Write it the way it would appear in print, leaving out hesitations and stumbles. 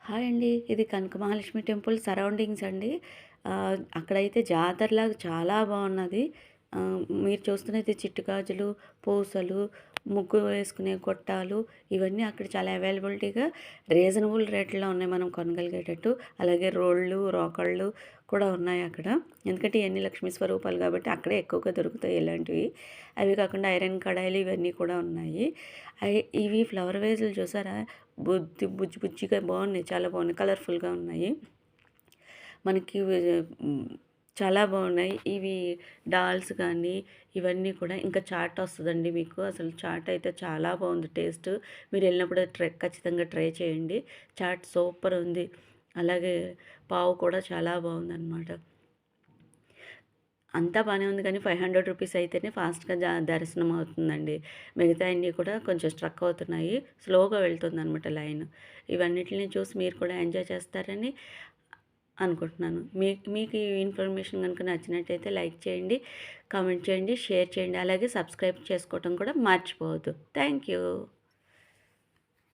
Hi అండి. ఇది కనక Mahalakshmi temple surroundings అండి. అక్కడైతే జాతరలాగా చాలా బాగున్నది. మీరు చూస్తున్నది చిట్టు గాజులు, పూసలు, ముగ్గు వేసుకునే గొట్టాలు ఇవన్నీ అక్కడ చాలా అవైలబిలిటీగా రీజనబుల్ రేట్‌లో ఉన్నాయి మనం కొనగలిగేటట్టు. అలాగే రోళ్ళు, రోకళ్ళు కూడా ఉన్నాయి అక్కడ. ఎందుకంటే ఇయన్నీ లక్ష్మీ స్వరూపాలు కాబట్టి అక్కడే ఎక్కువగా దొరుకుతాయి ఇలాంటివి. అవి కాకుండా ఐరన్ కడాయిలు ఇవన్నీ కూడా ఉన్నాయి. ఇవి ఫ్లవర్ వేజులు చూసారా? బుజ్జి బుజ్జిగా బాగున్నాయి. చాలా బాగున్నాయి. కలర్‌ఫుల్‌గా ఉన్నాయి. మనకి హ్మ్. చాలా బాగున్నాయి. ఇవి డాల్స్ కానీ, ఇవన్నీ కూడా ఇంకా చాట్ వస్తదండి మీకు. అసలు చాట్ అయితే చాలా బాగుంది టేస్ట్. మీరెళ్ళినప్పుడు ఖచ్చితంగా ట్రై చేయండి. చాట్ సూపర్ ఉంది. అలాగే పావు కూడా చాలా బాగుందనమాట. అంతా బానే ఉంది కానీ రూ. 500 అయితేనే ఫాస్ట్‌గా దర్శనం అవుతుందండి. మిగతాయన్నీ కూడా కొంచెం స్ట్రక్ అవుతున్నాయి. స్లోగా వెళ్తుందనమాట లైన్. ఇవన్నిటిని చూసి మీరు కూడా ఎంజాయ్ చేస్తారని అనుకుంటున్నాను. మీకు ఈ ఇన్ఫర్మేషన్ గనుక నచ్చినట్టయితే లైక్ చేయండి, కామెంట్ చేయండి, షేర్ చేయండి. అలాగే సబ్స్క్రైబ్ చేసుకోవటం కూడా మర్చిపోవద్దు. Thank you.